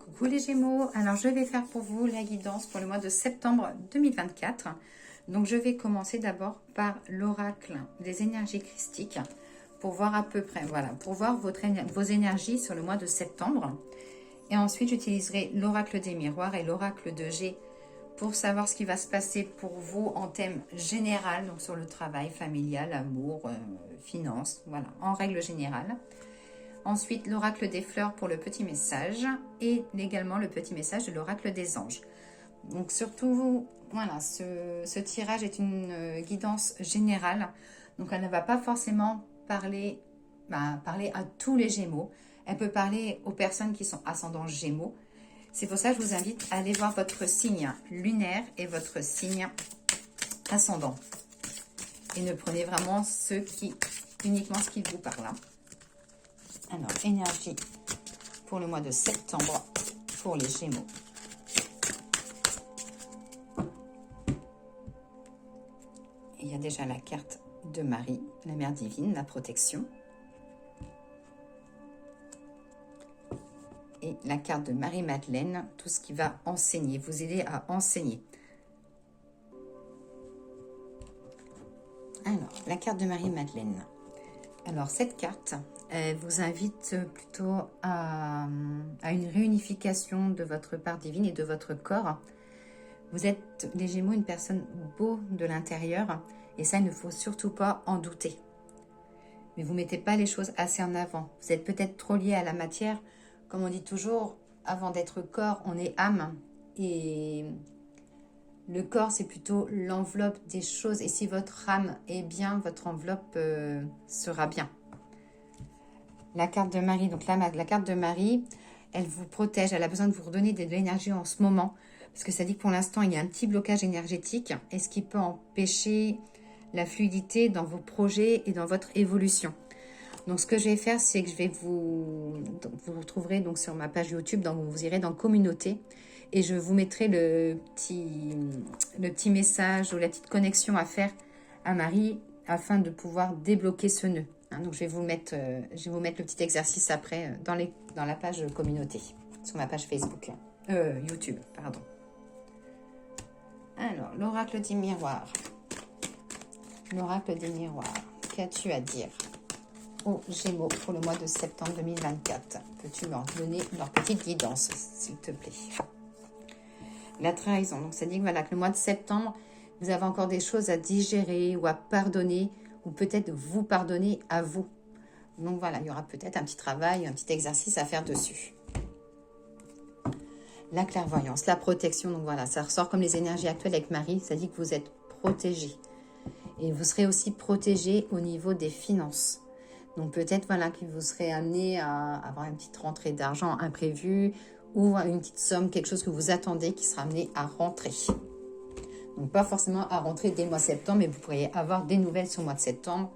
Coucou les Gémeaux, alors je vais faire pour vous la guidance pour le mois de septembre 2024. Donc je vais commencer d'abord par l'oracle des énergies christiques pour voir à peu près, voilà, pour voir vos énergies sur le mois de septembre. Et ensuite j'utiliserai l'oracle des miroirs et l'oracle de G pour savoir ce qui va se passer pour vous en thème général, donc sur le travail familial, amour, finances, voilà, en règle générale. Ensuite, l'oracle des fleurs pour le petit message et également le petit message de l'oracle des anges. Donc surtout, voilà, ce tirage est une guidance générale. Donc elle ne va pas forcément parler à tous les Gémeaux. Elle peut parler aux personnes qui sont ascendants Gémeaux. C'est pour ça que je vous invite à aller voir votre signe lunaire et votre signe ascendant. Et ne prenez vraiment uniquement ce qui vous parle. Alors, énergie pour le mois de septembre pour les Gémeaux. Il y a déjà la carte de Marie, la Mère Divine, la protection. Et la carte de Marie-Madeleine, tout ce qui va enseigner, vous aider à enseigner. Alors, la carte de Marie-Madeleine. Alors, cette carte, elle vous invite plutôt à une réunification de votre part divine et de votre corps. Vous êtes, les Gémeaux, une personne beau de l'intérieur et ça, il ne faut surtout pas en douter. Mais vous ne mettez pas les choses assez en avant. Vous êtes peut-être trop lié à la matière. Comme on dit toujours, avant d'être corps, on est âme. Et le corps, c'est plutôt l'enveloppe des choses. Et si votre âme est bien, votre enveloppe sera bien. La carte de Marie, donc la carte de Marie, elle vous protège. Elle a besoin de vous redonner de l'énergie en ce moment. Parce que ça dit que pour l'instant, il y a un petit blocage énergétique. Et ce qui peut empêcher la fluidité dans vos projets et dans votre évolution. Donc, ce que je vais faire, c'est que je vais vous retrouverez donc sur ma page YouTube, donc vous irez dans Communauté et je vous mettrai le petit message ou la petite connexion à faire à Marie afin de pouvoir débloquer ce nœud. Donc, je vais vous mettre le petit exercice après dans la page Communauté, sur ma page Facebook, YouTube, pardon. Alors, l'oracle des miroirs. L'oracle des miroirs, qu'as-tu à dire aux Gémeaux pour le mois de septembre 2024? Peux-tu leur donner leur petite guidance, s'il te plaît? La trahison, donc ça dit que, voilà, que le mois de septembre, vous avez encore des choses à digérer ou à pardonner, ou peut-être vous pardonner à vous. Donc voilà, il y aura peut-être un petit travail, un petit exercice à faire dessus. La clairvoyance, la protection, donc voilà, ça ressort comme les énergies actuelles avec Marie, ça dit que vous êtes protégé. Et vous serez aussi protégé au niveau des finances. Donc peut-être voilà, que vous serez amené à avoir une petite rentrée d'argent imprévue ou une petite somme, quelque chose que vous attendez qui sera amené à rentrer. Donc pas forcément à rentrer dès le mois de septembre, mais vous pourriez avoir des nouvelles sur le mois de septembre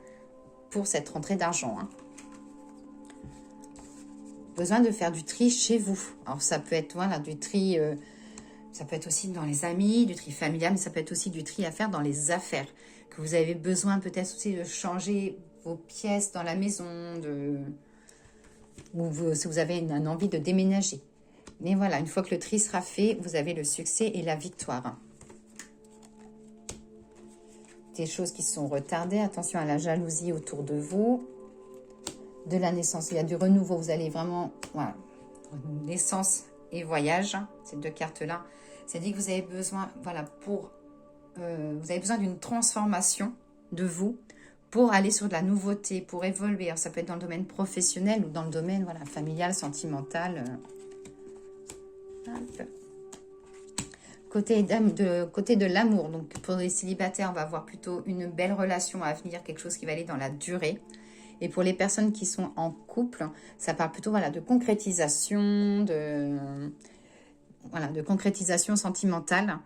pour cette rentrée d'argent. Besoin de faire du tri chez vous. Alors ça peut être voilà, du tri, ça peut être aussi dans les amis, du tri familial, mais ça peut être aussi du tri à faire dans les affaires. Que vous avez besoin peut-être aussi de changer vos pièces dans la maison, si vous avez une envie de déménager. Mais voilà, une fois que le tri sera fait, vous avez le succès et la victoire. Des choses qui sont retardées, attention à la jalousie autour de vous. De la naissance, il y a du renouveau, vous allez vraiment, voilà, naissance et voyage, ces deux cartes-là. Ça dit que vous avez besoin, voilà, vous avez besoin d'une transformation de vous pour aller sur de la nouveauté, pour évoluer. Alors, ça peut être dans le domaine professionnel ou dans le domaine voilà, familial, sentimental. Côté de l'amour, donc pour les célibataires, on va avoir plutôt une belle relation à venir, quelque chose qui va aller dans la durée. Et pour les personnes qui sont en couple, ça parle plutôt voilà, de concrétisation, de concrétisation sentimentale.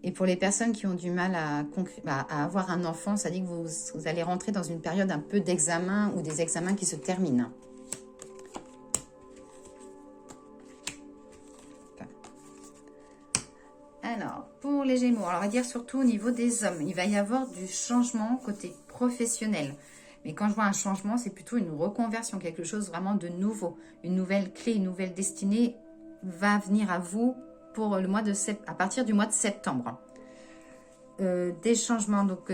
Et pour les personnes qui ont du mal à avoir un enfant, ça dit que vous allez rentrer dans une période un peu d'examen ou des examens qui se terminent. Alors, pour les Gémeaux, alors on va dire surtout au niveau des hommes, il va y avoir du changement côté professionnel. Mais quand je vois un changement, c'est plutôt une reconversion, quelque chose vraiment de nouveau, une nouvelle clé, une nouvelle destinée va venir à vous pour le mois de à partir du mois de septembre. Des changements, donc pour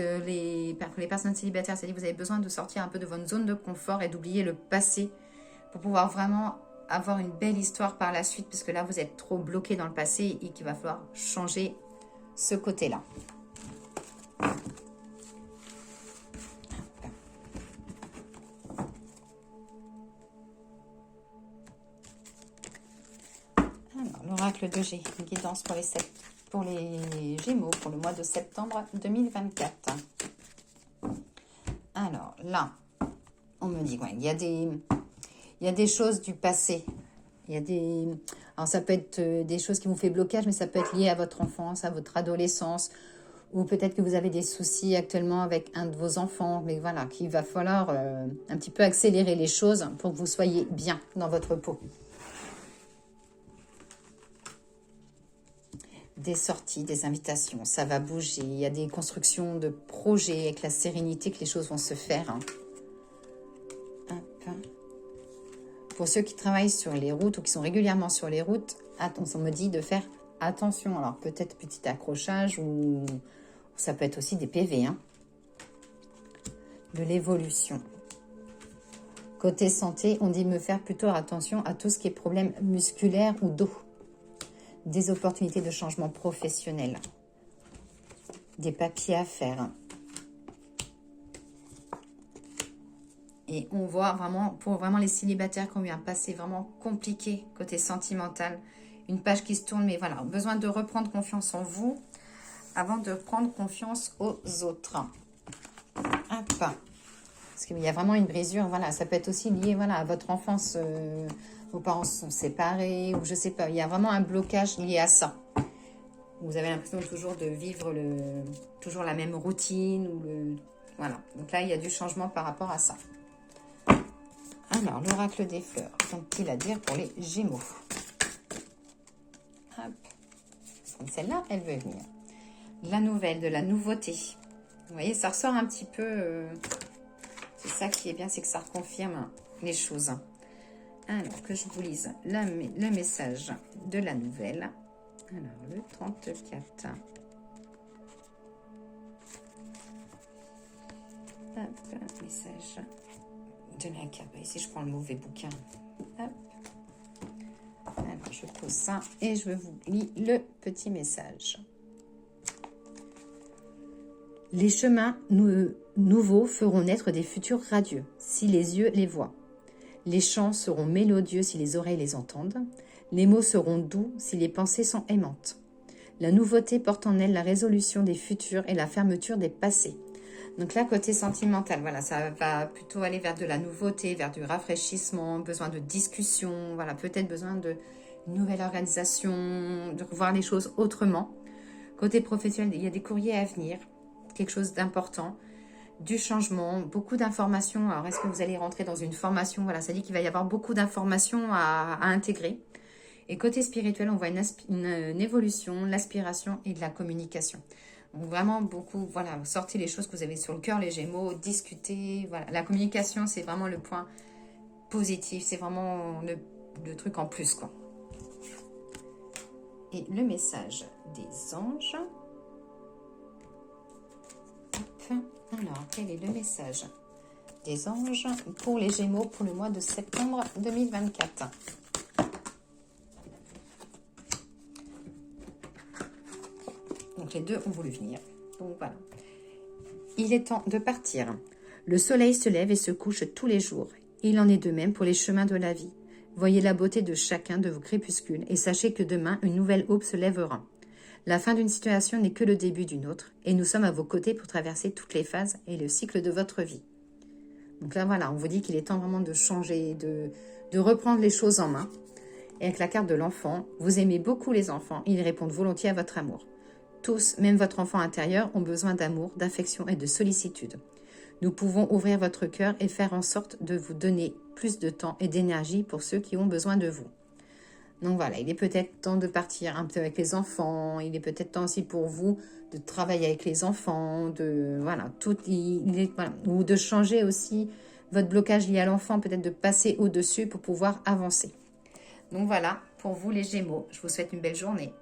les personnes célibataires, c'est-à-dire que vous avez besoin de sortir un peu de votre zone de confort et d'oublier le passé pour pouvoir vraiment avoir une belle histoire par la suite, parce que là, vous êtes trop bloqué dans le passé et qu'il va falloir changer ce côté-là. Alors, l'oracle de G, une guidance pour les Gémeaux pour le mois de septembre 2024. Alors, là, on me dit, ouais, il y a des choses du passé. Il y a des... Alors, ça peut être des choses qui vous fait blocage, mais ça peut être lié à votre enfance, à votre adolescence, ou peut-être que vous avez des soucis actuellement avec un de vos enfants, mais voilà, qu'il va falloir un petit peu accélérer les choses pour que vous soyez bien dans votre peau. Des sorties, des invitations, ça va bouger. Il y a des constructions de projets avec la sérénité que les choses vont se faire. Hop. Pour ceux qui travaillent sur les routes ou qui sont régulièrement sur les routes, on me dit de faire attention. Alors peut-être petit accrochage ou ça peut être aussi des PV. De l'évolution. Côté santé, on dit me faire plutôt attention à tout ce qui est problème musculaire ou dos. Des opportunités de changement professionnel, des papiers à faire. Et on voit vraiment, pour vraiment les célibataires qui ont eu un passé vraiment compliqué côté sentimental, une page qui se tourne, mais voilà, besoin de reprendre confiance en vous avant de prendre confiance aux autres. Hop. Parce qu'il y a vraiment une brisure, voilà, ça peut être aussi lié voilà, à votre enfance. Vos parents se sont séparés, ou je sais pas, il y a vraiment un blocage lié à ça. Vous avez l'impression toujours de vivre toujours la même routine. Voilà, donc là, il y a du changement par rapport à ça. Alors, l'oracle des fleurs, qu'ont-ils à dire pour les Gémeaux? Hop. Donc celle-là, elle veut venir. La nouvelle, de la nouveauté. Vous voyez, ça ressort un petit peu... c'est ça qui est bien, c'est que ça reconfirme les choses. Alors, que je vous lise le message de la nouvelle. Alors, le 34. Hop, message de la carte. Ici, je prends le mauvais bouquin. Hop. Alors, je pose ça et je vous lis le petit message. Les chemins nouveaux feront naître des futurs radieux, si les yeux les voient. Les chants seront mélodieux si les oreilles les entendent. Les mots seront doux si les pensées sont aimantes. La nouveauté porte en elle la résolution des futurs et la fermeture des passés. Donc là, côté sentimental, voilà, ça va plutôt aller vers de la nouveauté, vers du rafraîchissement, besoin de discussion, voilà, peut-être besoin d'une nouvelle organisation, de revoir les choses autrement. Côté professionnel, il y a des courriers à venir, quelque chose d'important. Du changement, beaucoup d'informations. Alors, est-ce que vous allez rentrer dans une formation? Voilà, ça dit qu'il va y avoir beaucoup d'informations à intégrer. Et côté spirituel, on voit une évolution, l'aspiration et de la communication. Donc, vraiment beaucoup, voilà, sortez les choses que vous avez sur le cœur, les Gémeaux, discutez. Voilà, la communication, c'est vraiment le point positif. C'est vraiment le truc en plus, quoi. Et le message des anges. Hop. Alors, quel est le message des anges pour les Gémeaux pour le mois de septembre 2024? Donc, les deux ont voulu venir. Donc, voilà. Il est temps de partir. Le soleil se lève et se couche tous les jours. Il en est de même pour les chemins de la vie. Voyez la beauté de chacun de vos crépuscules et sachez que demain, une nouvelle aube se lèvera. La fin d'une situation n'est que le début d'une autre, et nous sommes à vos côtés pour traverser toutes les phases et le cycle de votre vie. Donc là, voilà, on vous dit qu'il est temps vraiment de changer, de reprendre les choses en main. Et avec la carte de l'enfant, vous aimez beaucoup les enfants, ils répondent volontiers à votre amour. Tous, même votre enfant intérieur, ont besoin d'amour, d'affection et de sollicitude. Nous pouvons ouvrir votre cœur et faire en sorte de vous donner plus de temps et d'énergie pour ceux qui ont besoin de vous. Donc voilà, il est peut-être temps de partir un peu avec les enfants. Il est peut-être temps aussi pour vous de travailler avec les enfants, voilà, ou de changer aussi votre blocage lié à l'enfant, peut-être de passer au-dessus pour pouvoir avancer. Donc voilà pour vous les Gémeaux. Je vous souhaite une belle journée.